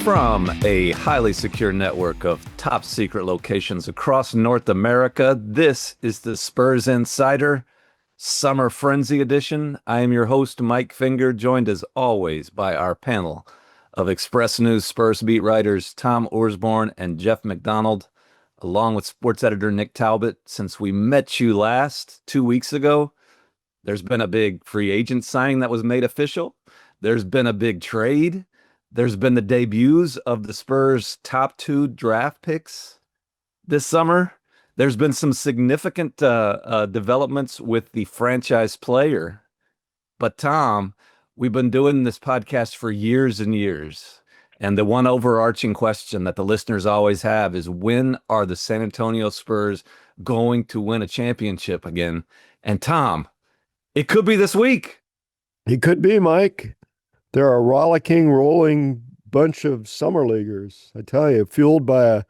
From a highly secure network of top secret locations across North America, this is the Spurs Insider Summer Frenzy Edition. I am your host, Mike Finger, joined as always by our panel of Express News Spurs beat writers Tom Orsborn and Jeff McDonald, along with sports editor Nick Talbot. Since we met you last 2 weeks ago, there's been a big free agent signing that was made official. There's been a big trade. There's been the debuts of the Spurs' top two draft picks this summer. There's been some significant developments with the franchise player. But Tom, we've been doing this podcast for years and years. And the one overarching question that the listeners always have is, when are the San Antonio Spurs going to win a championship again? And Tom, it could be this week. It could be, Mike. They're a rollicking, rolling bunch of summer leaguers. I tell you, fueled by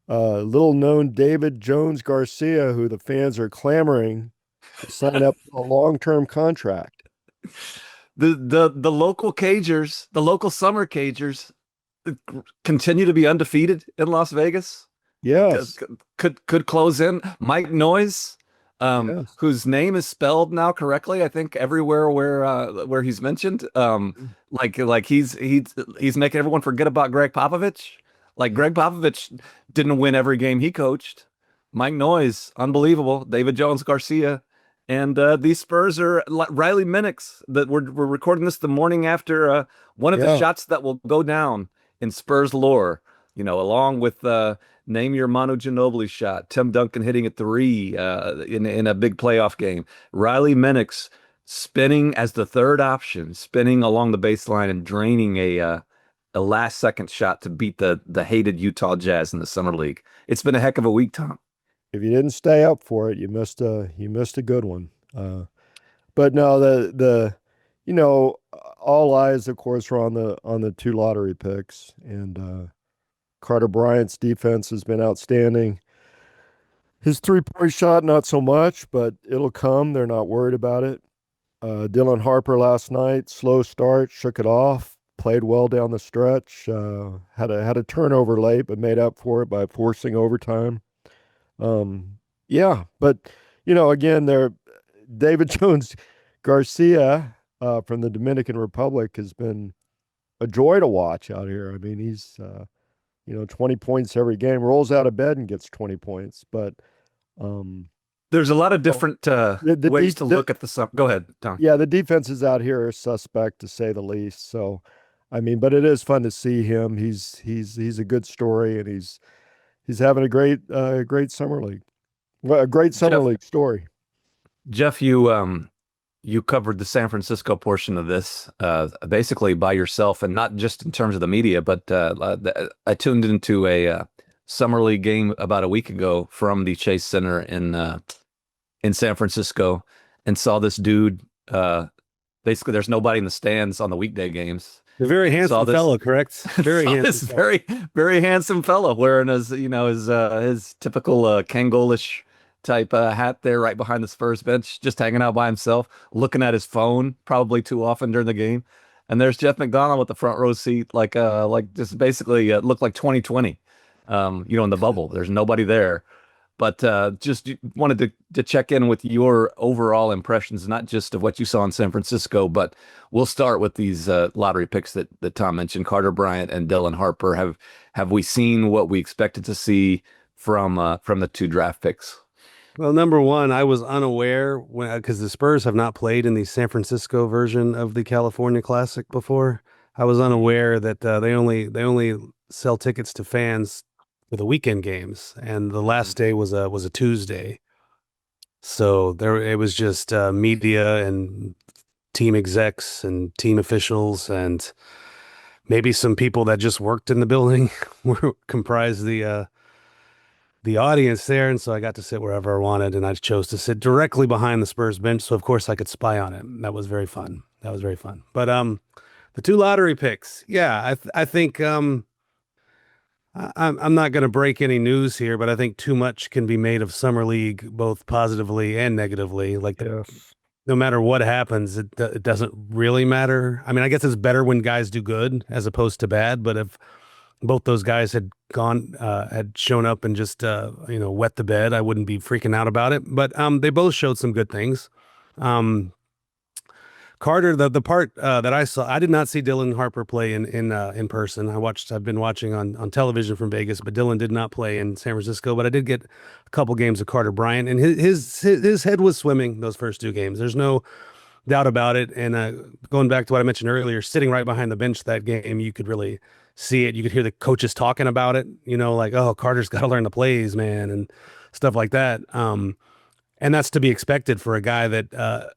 a little-known David Jones-Garcia, who the fans are clamoring to sign up for a long-term contract. The local Cagers, the local summer Cagers, continue to be undefeated in Las Vegas. Yes, could close in. Mike Noyes, yes. whose name is spelled now correctly, I think everywhere where he's mentioned. Like he's making everyone forget about Greg Popovich. Like Greg Popovich didn't win every game he coached. Mike Noyes, unbelievable. David Jones-Garcia, and these Spurs are Riley Minix. That we're recording this the morning after one of the shots that will go down in Spurs lore. You know, along with name your Manu Ginobili shot, Tim Duncan hitting a three in a big playoff game. Riley Minix spinning as the third option, spinning along the baseline and draining a last-second shot to beat the hated Utah Jazz in the Summer League. It's been a heck of a week, Tom. If you didn't stay up for it, you missed a good one. But no, the all eyes, of course, are on the two lottery picks, and Carter Bryant's defense has been outstanding. His three-point shot, not so much, but it'll come. They're not worried about it. Dylan Harper last night, slow start, shook it off, played well down the stretch, had a turnover late, but made up for it by forcing overtime. But again, David Jones Garcia from the Dominican Republic has been a joy to watch out here. I mean, he's 20 points every game, rolls out of bed and gets 20 points. But there's a lot of different ways to look at the summer. Go ahead, Tom. Yeah, the defenses out here are suspect, to say the least. So, I mean, but it is fun to see him. He's a good story, and he's having a great summer league. Well, a great summer league story. Jeff, you covered the San Francisco portion of this basically by yourself, and not just in terms of the media, but I tuned into a Summer League game about a week ago from the Chase Center in San Francisco, and saw this dude. Basically, there's nobody in the stands on the weekday games. A very handsome fellow, correct? Very handsome. This very handsome fellow wearing his typical Kangolish type hat there right behind the Spurs bench, just hanging out by himself, looking at his phone probably too often during the game. And there's Jeff McDonald with the front row seat, like just basically looked like 2020, in the bubble. There's nobody there. But just wanted to check in with your overall impressions, not just of what you saw in San Francisco, but we'll start with these lottery picks that Tom mentioned, Carter Bryant and Dylan Harper. Have we seen what we expected to see from the two draft picks? Well, number one, I was unaware because the Spurs have not played in the San Francisco version of the California Classic before. I was unaware that they only sell tickets to fans for the weekend games, and the last day was a Tuesday. So it was just media and team execs and team officials and maybe some people that just worked in the building were comprised the audience there, and so I got to sit wherever I wanted, and I chose to sit directly behind the Spurs bench, so of course I could spy on it. That was very fun. But the two lottery picks, yeah, I think I'm not going to break any news here, but I think too much can be made of Summer League, both positively and negatively. Like the no matter what happens, it doesn't really matter. I mean, I guess it's better when guys do good as opposed to bad. But if both those guys had shown up and just wet the bed, I wouldn't be freaking out about it. But they both showed some good things. Carter, the part that I saw, I did not see Dylan Harper play in person. I've been watching on television from Vegas, but Dylan did not play in San Francisco. But I did get a couple games of Carter Bryant, and his head was swimming those first two games. There's no doubt about it. And going back to what I mentioned earlier, sitting right behind the bench that game, you could really see it. You could hear the coaches talking about it. Like, oh, Carter's got to learn the plays, man, and stuff like that. And that's to be expected for a guy that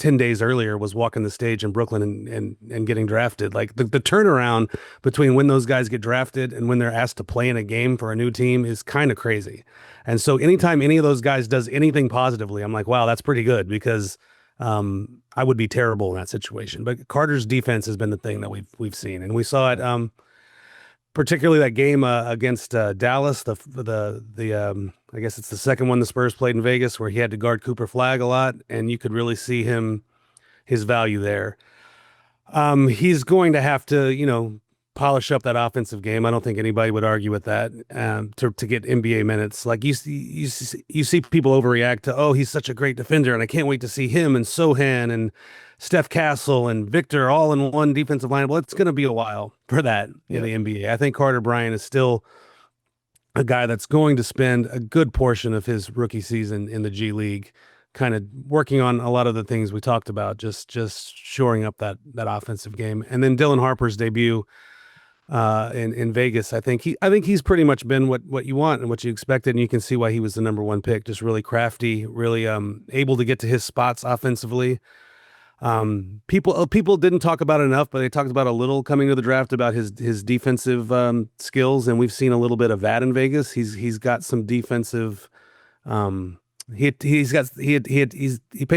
10 days earlier was walking the stage in Brooklyn and getting drafted. Like the turnaround between when those guys get drafted and when they're asked to play in a game for a new team is kind of crazy. And so anytime any of those guys does anything positively, I'm like, wow, that's pretty good, because I would be terrible in that situation. But Carter's defense has been the thing that we've seen, and we saw it particularly that game against Dallas, I guess it's the second one the Spurs played in Vegas, where he had to guard Cooper Flag a lot, and you could really see his value there. He's going to have to, polish up that offensive game. I don't think anybody would argue with that, to get NBA minutes. Like you see people overreact to, oh, he's such a great defender, and I can't wait to see him and Sohan and Steph Castle and Victor all in one defensive line. Well, it's going to be a while for that in the NBA. I think Carter Bryant is still a guy that's going to spend a good portion of his rookie season in the G League, kind of working on a lot of the things we talked about, just shoring up that offensive game. And then Dylan Harper's debut in Vegas, I think he's pretty much been what you want and what you expected, and you can see why he was the number one pick. Just really crafty, really able to get to his spots offensively. People didn't talk about it enough, but they talked about a little coming to the draft about his defensive skills, and we've seen a little bit of that in Vegas. He's got some defensive. He pays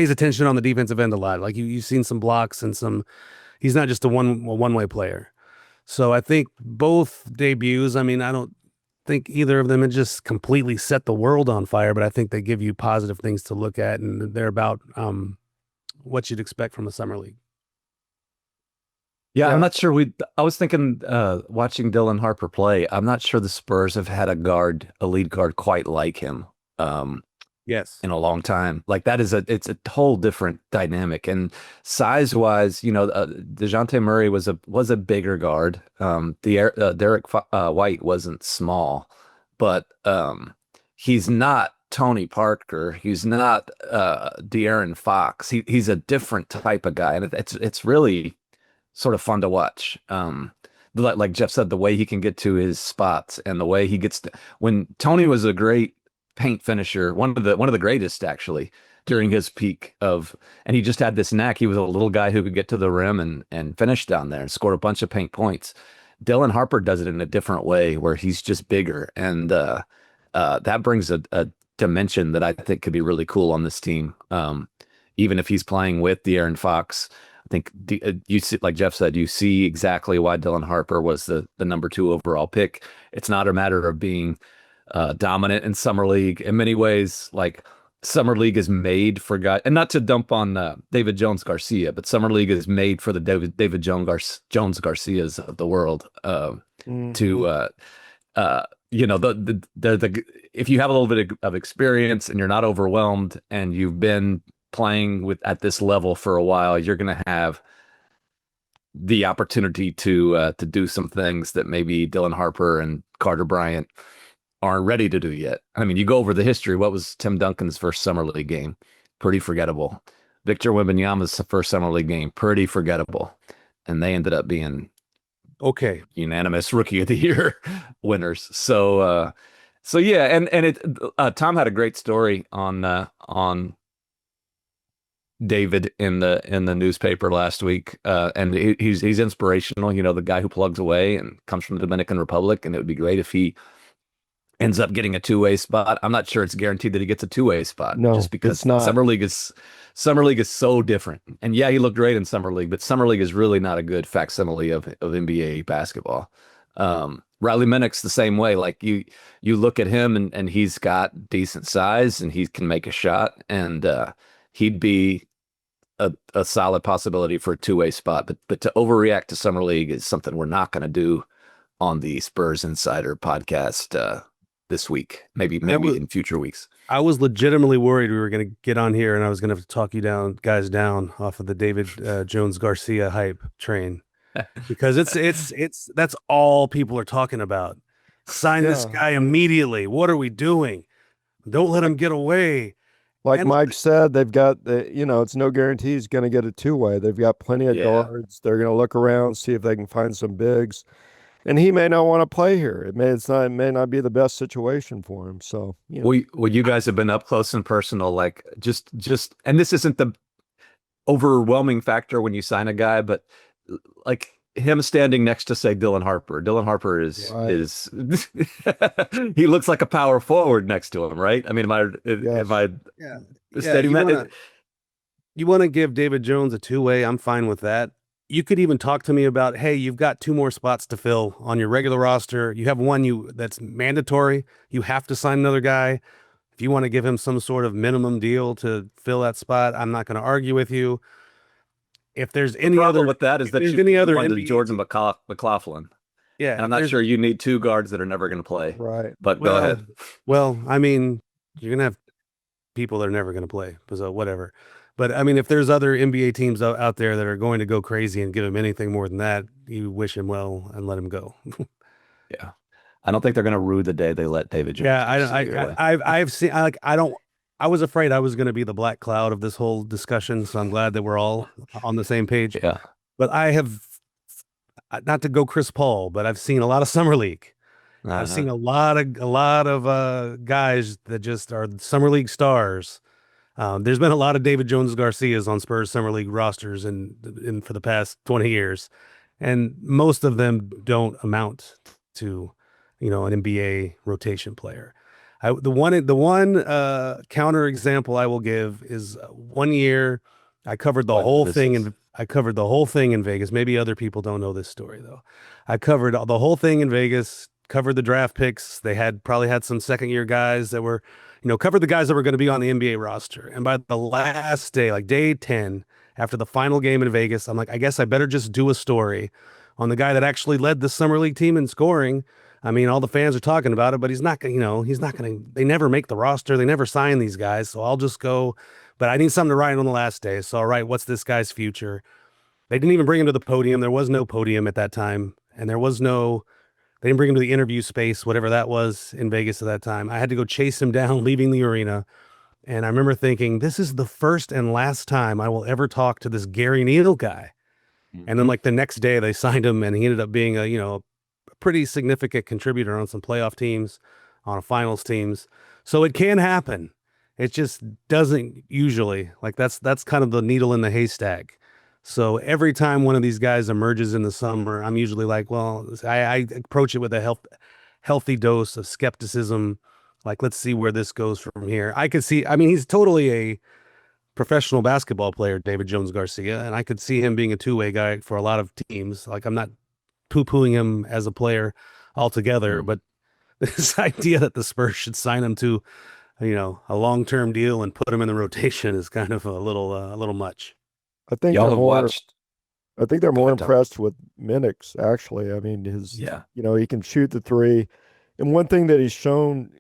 attention on the defensive end a lot. Like you've seen some blocks and some. He's not just a one-way player. So I think both debuts. I mean, I don't think either of them had just completely set the world on fire, but I think they give you positive things to look at, and they're about what you'd expect from a summer league. Yeah, I'm not sure I was thinking, watching Dylan Harper play, I'm not sure the Spurs have had a lead guard quite like him. Yes, in a long time. Like it's a whole different dynamic. And size wise, DeJounte Murray was a bigger guard. Derek White wasn't small, but he's not Tony Parker. He's not De'Aaron Fox. He's a different type of guy, and it's really sort of fun to watch. Like Jeff said, the way he can get to his spots and the way he gets when Tony was a great paint finisher, one of the greatest actually during his peak and he just had this knack. He was a little guy who could get to the rim and finish down there and scored a bunch of paint points. Dylan Harper does it in a different way, where he's just bigger, and that brings a dimension that I think could be really cool on this team. Even if he's playing with De'Aaron Fox, I think you see, like Jeff said, you see exactly why Dylan Harper was the number 2 overall pick. It's not a matter of being dominant in Summer League. In many ways, like Summer League is made for guys, and not to dump on David Jones-Garcia, but Summer League is made for the David Jones-Garcias of the world to if you have a little bit of experience and you're not overwhelmed and you've been playing at this level for a while, you're going to have the opportunity to do some things that maybe Dylan Harper and Carter Bryant aren't ready to do yet. I mean, you go over the history. What was Tim Duncan's first Summer League game? Pretty forgettable. Vicor Wembanyama's first Summer League game, pretty forgettable. And they ended up being unanimous Rookie of the Year winners. So yeah, and it Tom had a great story on David in the newspaper last week, and he's inspirational. The guy who plugs away and comes from the Dominican Republic, and it would be great if he ends up getting a 2-way spot. I'm not sure it's guaranteed that he gets a 2-way spot. No, just because it's not. Summer League is so different. And yeah, he looked great in Summer League, but Summer League is really not a good facsimile of NBA basketball. Riley Minnick's the same way. Like you look at him and he's got decent size and he can make a shot. And he'd be a solid possibility for a two-way spot. But to overreact to Summer League is something we're not going to do on the Spurs Insider podcast this week. Maybe in future weeks. I was legitimately worried we were going to get on here and I was going to talk you guys down off of the David Jones-Garcia hype train, because it's that's all people are talking about. Sign this guy immediately. What are we doing? Don't let him get away. Like Mike said, they've got it's no guarantee he's going to get a two-way. They've got plenty of guards. They're going to look around, see if they can find some bigs, and he may not want to play here. It may not be the best situation for him. So, well, you guys have been up close and personal, like just, and this isn't the overwhelming factor when you sign a guy, but like him standing next to, say, Dylan Harper. Dylan Harper is he looks like a power forward next to him, right? I mean, am I stating that? You want to give David Jones a two-way? I'm fine with that. You could even talk to me about, hey, you've got 2 more spots to fill on your regular roster. You have one that's mandatory. You have to sign another guy. If you want to give him some sort of minimum deal to fill that spot, I'm not going to argue with you. If there's any other with that is that there's any other Jordan McLaughlin. Yeah. And I'm not sure you need 2 guards that are never going to play. Right. But go ahead. Well, I mean, you're going to have people that are never going to play. So whatever. But I mean, if there's other NBA teams out there that are going to go crazy and give him anything more than that, you wish him well and let him go. Yeah. I don't think they're going to rue the day they let David Jones. Yeah. I've seen, I was afraid I was going to be the black cloud of this whole discussion. So I'm glad that we're all on the same page. Yeah. But I have, not to go Chris Paul, but I've seen a lot of Summer League. I've seen a lot of guys that just are Summer League stars. There's been a lot of David Jones-Garcias on Spurs Summer League rosters in for the past 20 years, and most of them don't amount to, an NBA rotation player. The one counter example I will give is 1 year I covered the whole thing I covered the whole thing in Vegas. Maybe other people don't know this story though. I covered the whole thing in Vegas. Covered the draft picks. They probably had some second-year guys that were, covered the guys that were going to be on the NBA roster. And by the last day, like day 10, after the final game in Vegas, I'm like, I guess I better just do a story on the guy that actually led the Summer League team in scoring. I mean, all the fans are talking about it, but he's not going to, they never make the roster. They never sign these guys. So I'll just go, but I need something to write on the last day. So I'll write, what's this guy's future? They didn't even bring him to the podium. There was no podium at that time. And they didn't bring him to the interview space, whatever that was in Vegas at that time. I had to go chase him down, leaving the arena. And I remember thinking, this is the first and last time I will ever talk to this Gary Neal guy. Mm-hmm. And then like the next day they signed him and he ended up being a pretty significant contributor on some playoff teams, on a finals teams. So it can happen. It just doesn't usually. Like that's kind of the needle in the haystack. So every time one of these guys emerges in the summer, I'm usually like, well, I approach it with a healthy dose of skepticism. Like, let's see where this goes from here. He's totally a professional basketball player, David Jones-Garcia, and I could see him being a two-way guy for a lot of teams. Like, I'm not poo-pooing him as a player altogether, but this idea that the Spurs should sign him to, a long-term deal and put him in the rotation is kind of a little much. I think they're more impressed with Minix, actually. I mean, he can shoot the three. And one thing that he's shown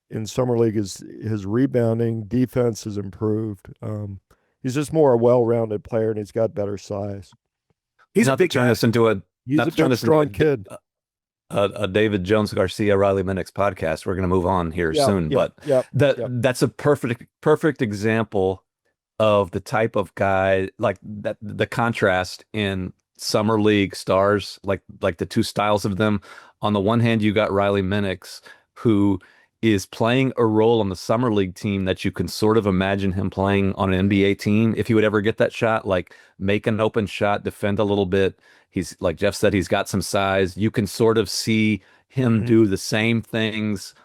in Summer League is his rebounding. Defense has improved. He's just more a well-rounded player, and he's got better size. He's not to turn this into a strong kid. A David Jones-Garcia, Riley Minix podcast. We're going to move on here soon. That's a perfect example of the type of guy, like that, the contrast in Summer League stars, like the two styles of them. On the one hand, you got Riley Minix, who is playing a role on the Summer League team that you can sort of imagine him playing on an NBA team if he would ever get that shot, like make an open shot, defend a little bit. He's, like Jeff said, he's got some size. You can sort of see him do the same things.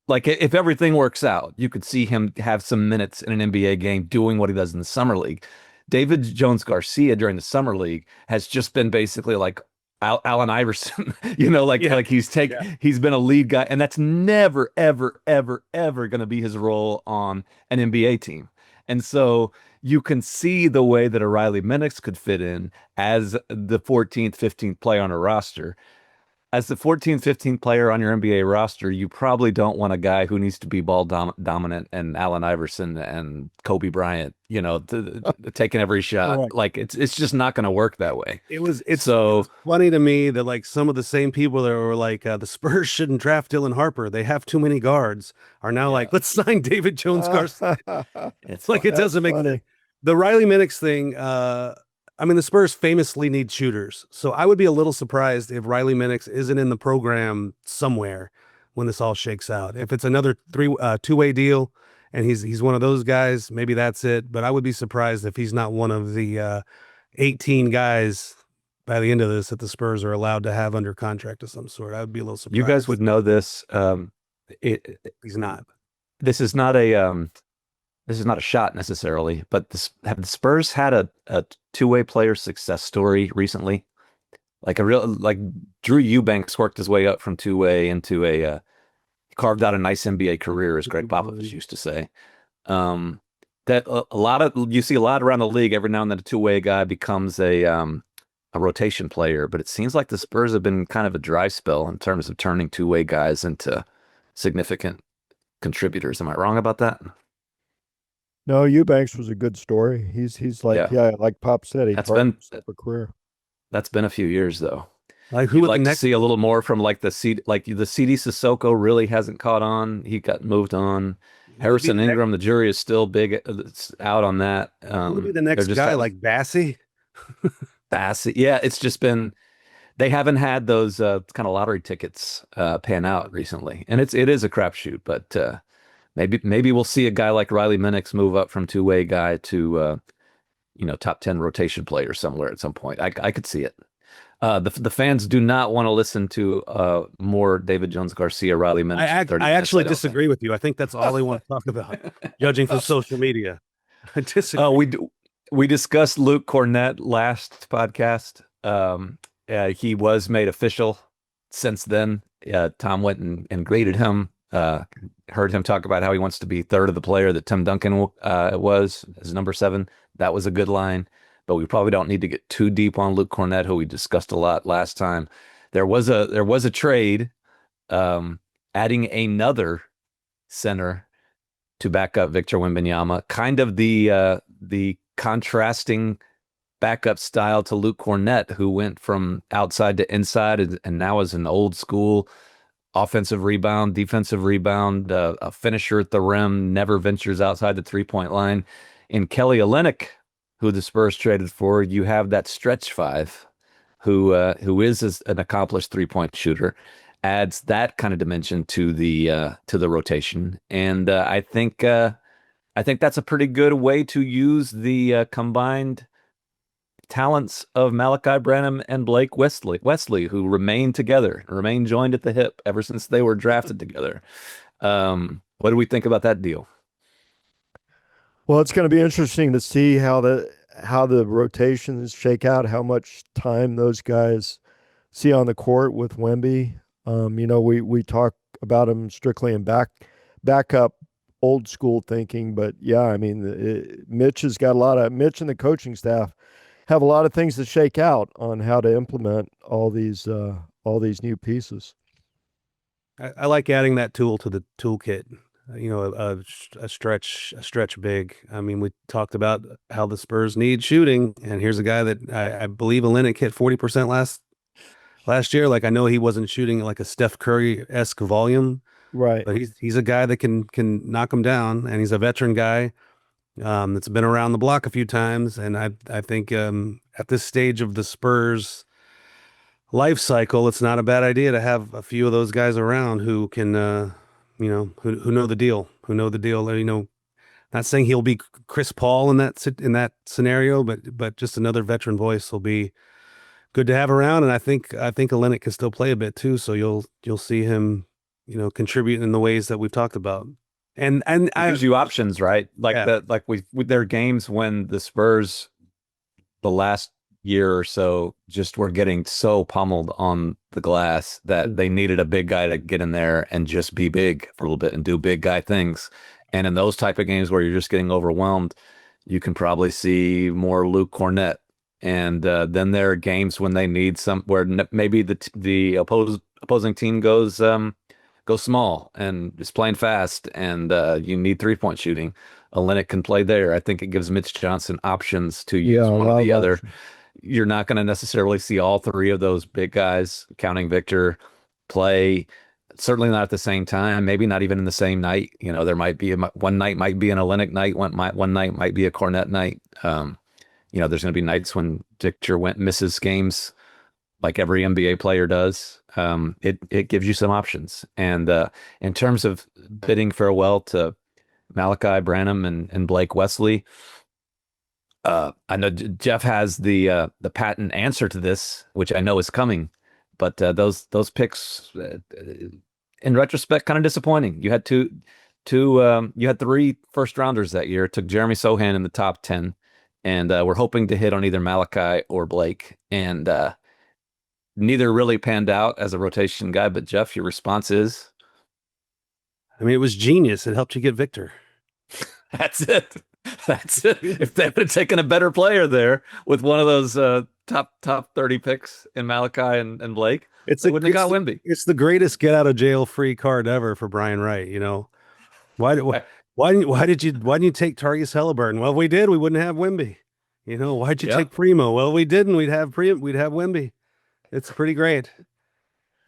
Like if everything works out, you could see him have some minutes in an NBA game doing what he does in the Summer League. David Jones-Garcia during the Summer League has just been basically like Allen Iverson, he's been a lead guy, and that's never, ever, ever, ever going to be his role on an NBA team. And so you can see the way that a Riley Minix could fit in as the 14th, 15th player on a roster. As the 14th, 15th player on your NBA roster, you probably don't want a guy who needs to be ball dominant and Allen Iverson and Kobe Bryant, taking every shot. Correct. Like it's just not going to work that way. It's funny to me that like some of the same people that were like the Spurs shouldn't draft Dylan Harper. They have too many guards. Are now like, let's sign David Jones-Garcia. It's like it doesn't make sense. The Riley Minix thing. I mean, the Spurs famously need shooters, so I would be a little surprised if Riley Minix isn't in the program somewhere when this all shakes out. If it's another two-way deal and he's one of those guys, maybe that's it. But I would be surprised if he's not one of the 18 guys by the end of this that the Spurs are allowed to have under contract of some sort. I would be a little surprised. You guys would know this. He's not. This is not a shot necessarily, but have the Spurs had a two-way player success story recently? Like Drew Eubanks worked his way up from two-way into carved out a nice NBA career, as Greg Popovich used to say. That you see a lot around the league. Every now and then, a two-way guy becomes a rotation player, but it seems like the Spurs have been kind of a dry spell in terms of turning two-way guys into significant contributors. Am I wrong about that? No, Eubanks was a good story. He's like like Pop said, he carved a career. That's been a few years though. Like who would like to see a little more from like the CD Sissoko really hasn't caught on. He got moved on. Harrison Ingram, the jury is still big out on that. Who would be the next guy like Bassey? Bassey, yeah. It's just been they haven't had those kind of lottery tickets pan out recently, and it is a crapshoot, but. Maybe we'll see a guy like Riley Minix move up from two-way guy to, top 10 rotation player somewhere at some point. I could see it. The fans do not want to listen to more David Jones-Garcia, Riley Minix. I actually disagree with you. I think that's all they want to talk about, judging from social media. I disagree. We discussed Luke Cornett last podcast. He was made official since then. Tom went and graded him. Heard him talk about how he wants to be third of the player that Tim Duncan was as number 7. That was a good line, but we probably don't need to get too deep on Luke Cornett, who we discussed a lot last time. There was a trade, adding another center to back up Victor Wembanyama, kind of the contrasting backup style to Luke Cornett, who went from outside to inside and now is an old school offensive rebound, defensive rebound, a finisher at the rim, never ventures outside the three-point line. In Kelly Olynyk, who the Spurs traded for, you have that stretch 5, who is an accomplished three-point shooter, adds that kind of dimension to the rotation, and I think that's a pretty good way to use the combined talents of Malachi Branham and Blake Wesley, who remain together, remain joined at the hip ever since they were drafted together. What do we think about that deal? Well, it's going to be interesting to see how the rotations shake out, how much time those guys see on the court with Wemby. We talk about him strictly in backup old school thinking, but yeah, I mean, Mitch and the coaching staff have a lot of things to shake out on how to implement all these new pieces. I like adding that tool to the toolkit. A stretch big. I mean, we talked about how the Spurs need shooting, and here's a guy that I believe Olynyk hit 40% last year. Like, I know he wasn't shooting like a Steph Curry-esque volume, right? But he's a guy that can knock him down, and he's a veteran guy. That's been around the block a few times, and I think at this stage of the Spurs life cycle, it's not a bad idea to have a few of those guys around who can, who know the deal, not saying he'll be Chris Paul in that scenario, but just another veteran voice will be good to have around, and I think Olynyk can still play a bit too, so you'll see him, contribute in the ways that we've talked about. And it gives you options, right? With their games when the Spurs the last year or so just were getting so pummeled on the glass that they needed a big guy to get in there and just be big for a little bit and do big guy things. And in those type of games where you're just getting overwhelmed, you can probably see more Luke Cornett. And then there are games when they need some where maybe the opposing team goes small and is playing fast, and you need 3-point shooting. Olynyk can play there. I think it gives Mitch Johnson options to use Yeah, a one or lot the of other. options. You're not going to necessarily see all three of those big guys, counting Victor, play. Certainly not at the same time. Maybe not even in the same night. There might be one night might be an Olynyk night. One night might be a Cornett night. There's going to be nights when Victor misses games like every NBA player does. It gives you some options. And in terms of bidding farewell to Malachi Branham and Blake Wesley, I know Jeff has the patent answer to this, which I know is coming. But those picks, in retrospect, kind of disappointing. You had you had 3 first rounders that year. Took Jeremy Sohan in the top 10, and we're hoping to hit on either Malachi or Blake. And neither really panned out as a rotation guy. But Jeff, your response is? I mean, it was genius. It helped you get Victor. That's it. That's it. If they would have taken a better player there with one of those top 30 picks in Malachi and Blake, they wouldn't have got Wemby. It's the greatest get out of jail free card ever for Brian Wright. Why didn't you take Tyrese Halliburton? Well, if we did, we wouldn't have Wemby. Why'd you take Primo? Well, we didn't. We'd have Wemby. It's pretty great.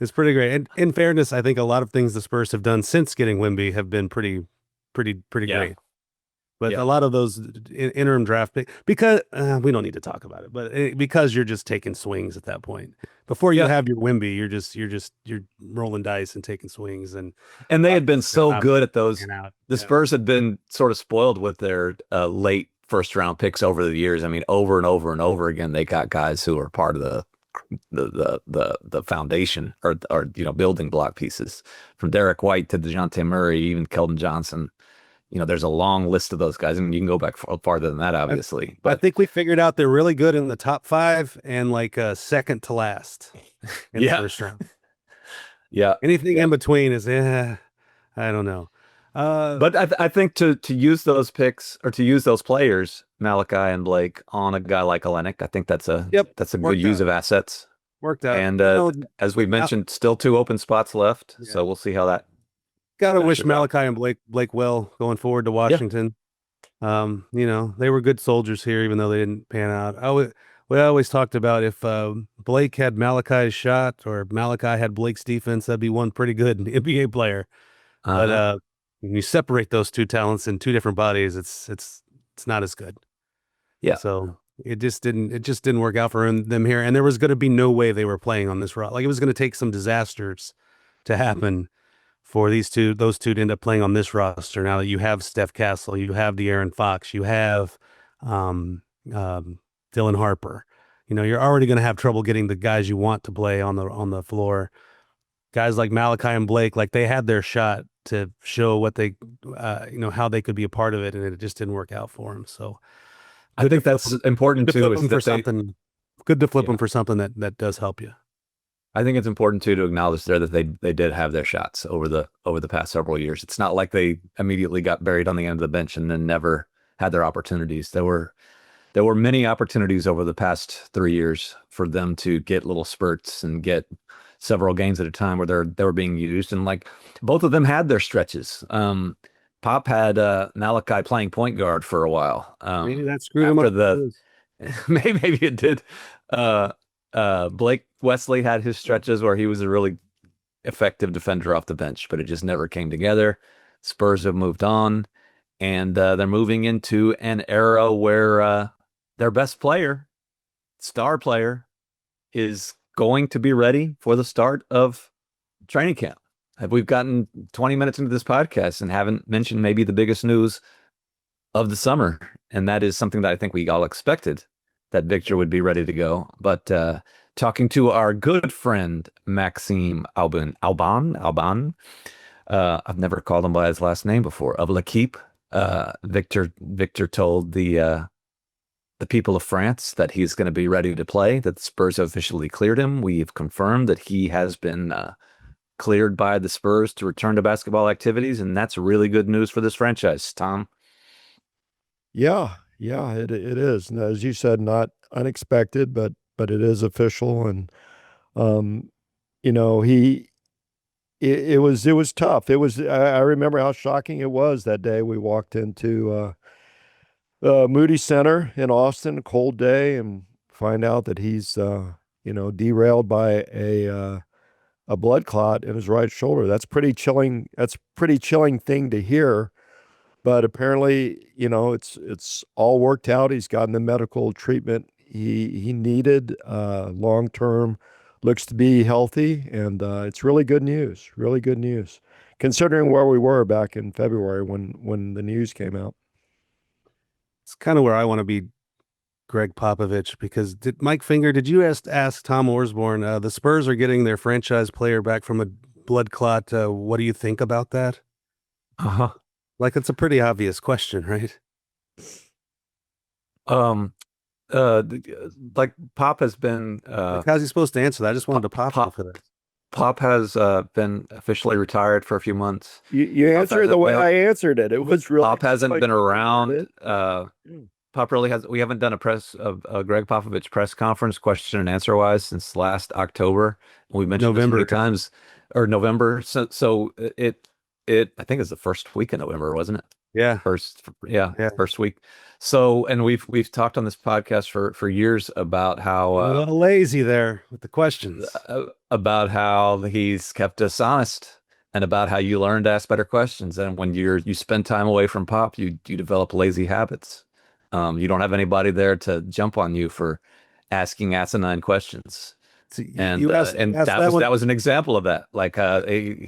It's pretty great. And in fairness, I think a lot of things the Spurs have done since getting Wemby have been pretty great. But a lot of those interim draft picks, because we don't need to talk about it, but because you're just taking swings at that point. Before you have your Wemby, you're rolling dice and taking swings, and they had been so good at those. The Spurs had been sort of spoiled with their late first round picks over the years. I mean, over and over and over again, they got guys who are part of the foundation or building block pieces, from Derek White to DeJounte Murray, even Keldon Johnson. There's a long list of those guys, and you can go back farther than that, obviously. But I think we figured out they're really good in the top 5 and like second to last in the first round. Anything in between is, I don't know. But I think to use those picks or to use those players, Malachi and Blake, on a guy like Olynyk, I think that's a good use of assets. Worked out. And as we mentioned, still 2 open spots left, so we'll see how that. Gotta wish Malachi and Blake well going forward to Washington. They were good soldiers here, even though they didn't pan out. We always talked about if Blake had Malachi's shot or Malachi had Blake's defense, that'd be one pretty good NBA player. But when you separate those 2 talents in 2 different bodies, it's not as good. Yeah. So it just didn't work out for them here, and there was going to be no way they were playing on this route. Like, it was going to take some disasters to happen for those two to end up playing on this roster. Now that you have Steph Castle, you have De'Aaron Fox, you have Dylan Harper, you're already going to have trouble getting the guys you want to play on the floor. Guys like Malachi and Blake, like, they had their shot to show what they, how they could be a part of it, and it just didn't work out for them. So I think that's important too. Good to flip them for something that does help you. I think it's important too to acknowledge there that they did have their shots over the past several years. It's not like they immediately got buried on the end of the bench and then never had their opportunities. There were many opportunities over the past 3 years for them to get little spurts and get several games at a time where they were being used, and like both of them had their stretches. Pop had Malachi playing point guard for a while. Maybe that screwed him up. Maybe it did. Blake Wesley had his stretches where he was a really effective defender off the bench, but it just never came together. Spurs have moved on, and they're moving into an era where their best player, star player, is going to be ready for the start of training camp. We've gotten 20 minutes into this podcast and haven't mentioned maybe the biggest news of the summer, and that is something that I think we all expected, that Victor would be ready to go. But talking to our good friend Maxime Alban, I've never called him by his last name before, of L'Equipe. Victor told the people of France that he's going to be ready to play, that the Spurs have officially cleared him. We've confirmed that he has been cleared by the Spurs to return to basketball activities, and that's really good news for this franchise, Tom. Yeah, it is. And as you said, not unexpected, but it is official. And you know, it was tough. I remember how shocking it was that day we walked into Moody Center in Austin, cold day, and find out that he's derailed by a blood clot in his right shoulder. That's pretty chilling. That's a pretty chilling thing to hear. But apparently, it's all worked out. He's gotten the medical treatment he needed. Long term, looks to be healthy, and it's really good news. Really good news, considering where we were back in February when the news came out. It's kind of where I want to be, Greg Popovich, because Mike Finger, did you ask Tom Orsborn, the Spurs are getting their franchise player back from a blood clot. What do you think about that? Uh-huh. Like, it's a pretty obvious question, right? Like Pop has been how's he supposed to answer that? I just wanted to pop for that. Pop has been officially retired for a few months. You answered the way I answered it. It was really Pop hasn't been around. Pop really has. We haven't done a Greg Popovich press conference question and answer wise since last October. We mentioned November many times, or November. So it I think it's the first week in November, wasn't it? Yeah. First week. So, and we've talked on this podcast for years about how a little lazy there with the questions, about how he's kept us honest, and about how you learn to ask better questions. And when you spend time away from Pop, you develop lazy habits. You don't have anybody there to jump on you for asking asinine questions. And that was an example of that. Like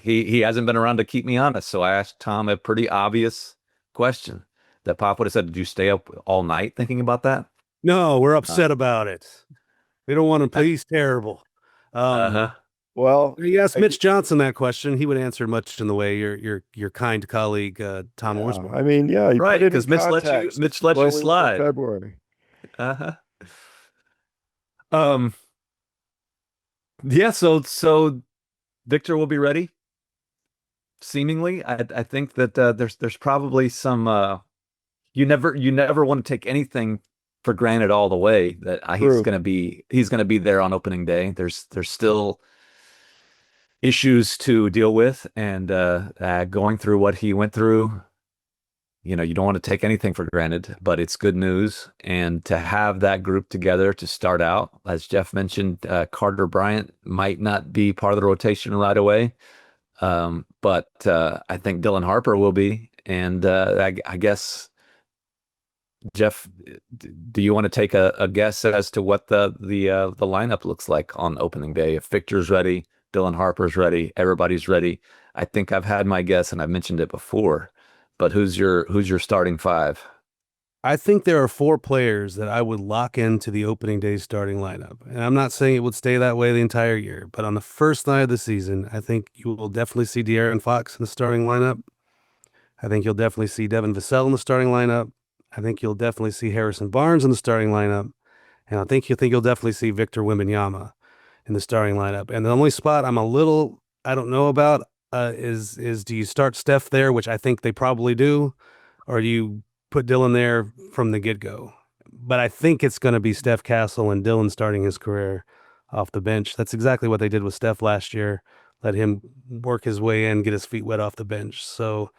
he hasn't been around to keep me honest. So I asked Tom a pretty obvious question that Pop would have said, "Did you stay up all night thinking about that?" No, we're upset about it. We don't want to play. He's terrible. Well, you asked Mitch Johnson that question, he would answer much in the way your kind colleague Tom Orsborn. I mean, yeah, right, because Mitch let you slide. February. Yeah, so Victor will be ready. Seemingly, I think that there's probably some you never want to take anything for granted all the way that he's gonna be there on opening day. There's still issues to deal with, and going through what he went through. You don't want to take anything for granted, but it's good news. And to have that group together to start out, as Jeff mentioned, Carter Bryant might not be part of the rotation right away. But I think Dylan Harper will be. And I guess, Jeff, do you want to take a guess as to what the lineup looks like on opening day? If Victor's ready, Dylan Harper's ready, everybody's ready. I think I've had my guess, and I've mentioned it before. But who's your starting five? I think there are 4 players that I would lock into the opening day starting lineup. And I'm not saying it would stay that way the entire year, but on the first night of the season, I think you will definitely see De'Aaron Fox in the starting lineup. I think you'll definitely see Devin Vassell in the starting lineup. I think you'll definitely see Harrison Barnes in the starting lineup. And I think you'll definitely see Vicor Wembanyama in the starting lineup. And the only spot I don't know about, is do you start Steph there, which I think they probably do, or do you put Dylan there from the get-go? But I think it's going to be Steph Castle and Dylan starting his career off the bench. That's exactly what they did with Steph last year. Let him work his way in, get his feet wet off the bench. So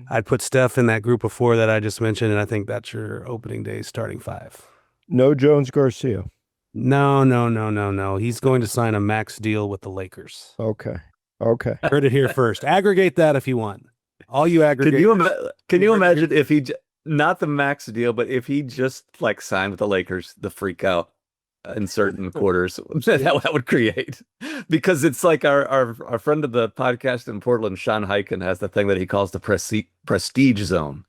I'd put Steph in that group of 4 that I just mentioned, and I think that's your opening day starting 5. No Jones-Garcia. No. He's going to sign a max deal with the Lakers. Okay. Heard it here first. Aggregate that if you want. All you aggregate. Can you imagine if he, not the max deal, but if he just like signed with the Lakers, the freak out in certain quarters that would create? Because it's like our friend of the podcast in Portland, Sean Hyken, has the thing that he calls the prestige zone.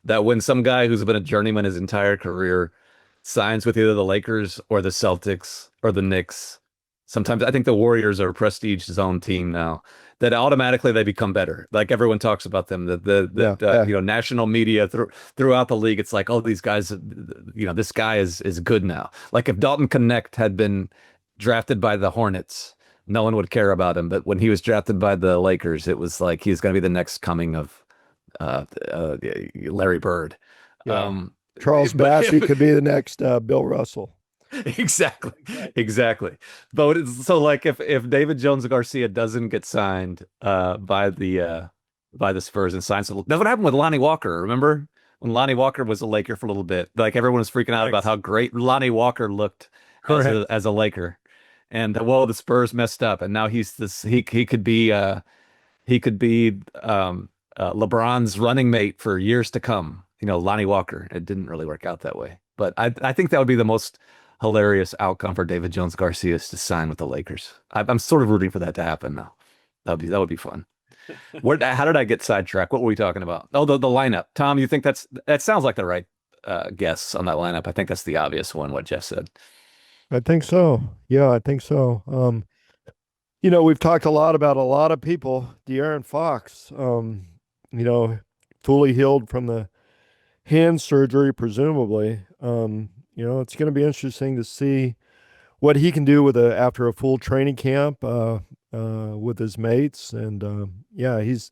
That when some guy who's been a journeyman his entire career signs with either the Lakers or the Celtics or the Knicks. Sometimes I think the Warriors are a prestige zone team now, that automatically they become better. Like everyone talks about them, national media throughout the league. It's like, oh, these guys, this guy is good now. Like if Dalton Connect had been drafted by the Hornets no one would care about him. But when he was drafted by the Lakers, it was like he's going to be the next coming of Larry Bird. Yeah. Charles Bassey could be the next Bill Russell. Exactly. But so like if David Jones-Garcia doesn't get signed by the Spurs and signs, that's what happened with Lonnie Walker. Remember when Lonnie Walker was a Laker for a little bit? Like everyone was freaking out about how great Lonnie Walker looked as a Laker, and well, the Spurs messed up, and now he's this he could be LeBron's running mate for years to come. Lonnie Walker. It didn't really work out that way, but I think that would be the most hilarious outcome for David Jones-Garcia is to sign with the Lakers. I'm sort of rooting for that to happen now. That would be fun. How did I get sidetracked? What were we talking about? Oh, the lineup. Tom, you think that sounds like the right guess on that lineup? I think that's the obvious one. What Jeff said. I think so. Yeah, I think so. We've talked a lot about a lot of people. De'Aaron Fox, fully healed from the hand surgery, presumably. It's going to be interesting to see what he can do after a full training camp with his mates. And he's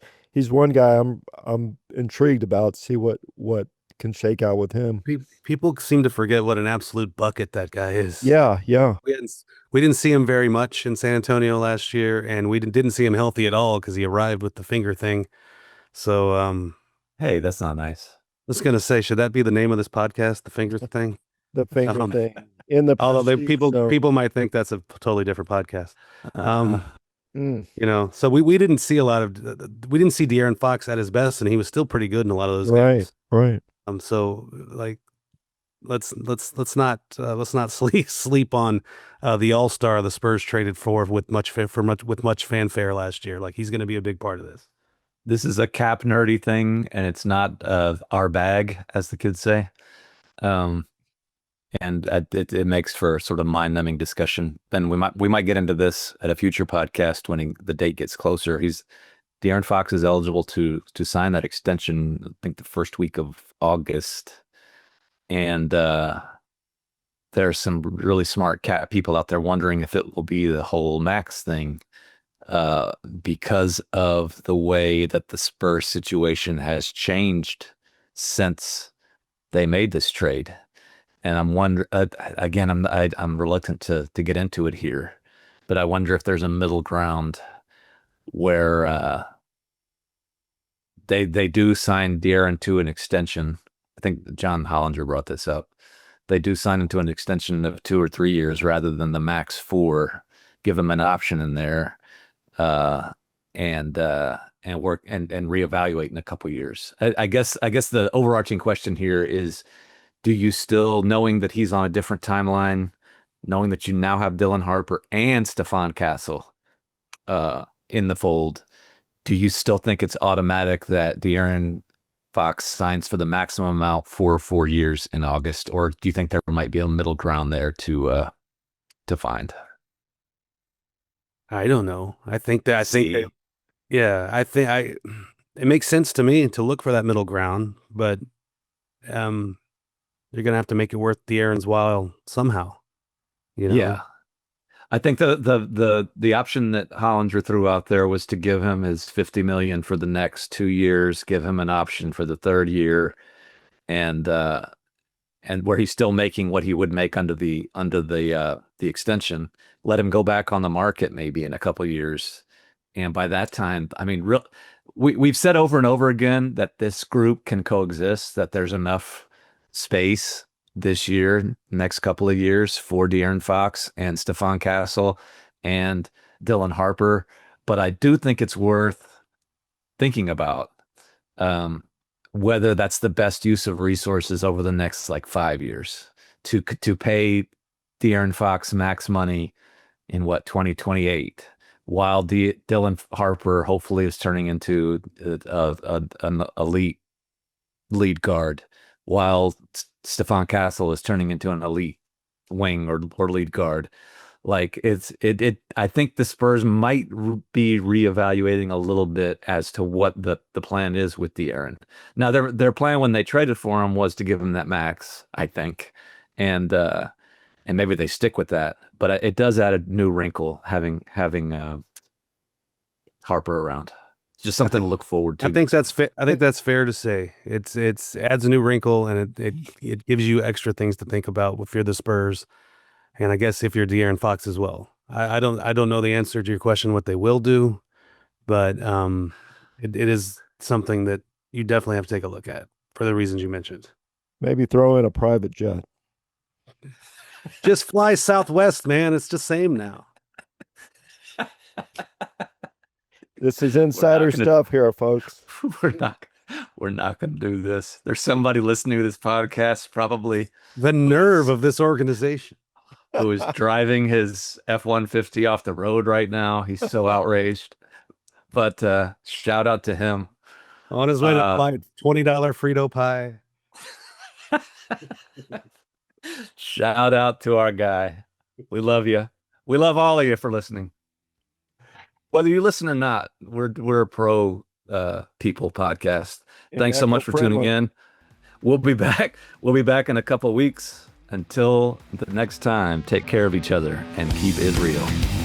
one guy I'm intrigued about. See what can shake out with him. People seem to forget what an absolute bucket that guy is. Yeah. We didn't see him very much in San Antonio last year, and we didn't see him healthy at all because he arrived with the finger thing. So, hey, that's not nice. I was going to say, should that be the name of this podcast, the finger thing? The finger thing. Although people might think that's a totally different podcast. So we didn't see we didn't see De'Aaron Fox at his best, and he was still pretty good in a lot of those games. Right. So like, let's not sleep on the All-Star the Spurs traded for with much fanfare last year. Like he's going to be a big part of this. This is a cap nerdy thing, and it's not our bag, as the kids say. And it makes for sort of mind-numbing discussion. Then we might get into this at a future podcast when the date gets closer. De'Aaron Fox is eligible to sign that extension, I think the first week of August. And there's some really smart people out there wondering if it will be the whole max thing. Because of the way that the Spurs situation has changed since they made this trade. And I'm wondering, again, I'm reluctant to get into it here, but I wonder if there's a middle ground where they do sign De'Aaron to an extension. I think John Hollinger brought this up. They do sign him to an extension of 2 or 3 years rather than the max 4. Give him an option in there. And work and reevaluate in a couple of years. I guess the overarching question here is, do you still, knowing that he's on a different timeline, knowing that you now have Dylan Harper and Stephon Castle in the fold, do you still think it's automatic that De'Aaron Fox signs for the maximum amount for 4 years in August, or do you think there might be a middle ground there to find? I don't know. It makes sense to me to look for that middle ground, but you're going to have to make it worth De'Aaron's while somehow. Yeah. I think the option that Hollinger threw out there was to give him his $50 million for the next 2 years, give him an option for the third year, and where he's still making what he would make under the extension. Let him go back on the market maybe in a couple of years, and by that time, I mean, we've said over and over again that this group can coexist, that there's enough space this year, next couple of years, for De'Aaron Fox and Stephon Castle and Dylan Harper. But I do think it's worth thinking about whether that's the best use of resources over the next 5 years to pay De'Aaron Fox max money in 2028, while Dylan Harper hopefully is turning into an elite lead guard, while Stephon Castle is turning into an elite wing or lead guard. I think the Spurs might be reevaluating a little bit as to what the plan is with De'Aaron. Now, their plan when they traded for him was to give him that max, I think, and and maybe they stick with that. But it does add a new wrinkle having Harper around. It's just something to look forward to. I think that's fair to say. It adds a new wrinkle, and it gives you extra things to think about if you're the Spurs, and I guess if you're De'Aaron Fox as well. I don't know the answer to your question what they will do, but it is something that you definitely have to take a look at for the reasons you mentioned. Maybe throw in a private jet. Just fly Southwest, man. It's the same now. This is insider stuff here, folks. We're not going to do this. There's somebody listening to this podcast, probably the nerve of this organization, who is driving his F-150 off the road right now. He's so outraged. But shout out to him. On his way to buy $20 Frito pie. Shout out to our guy. We love you. We love all of you for listening. Whether you listen or not, we're a pro people podcast. Thanks so much for tuning in. We'll be back. We'll be back in a couple of weeks. Until the next time, take care of each other and keep it real.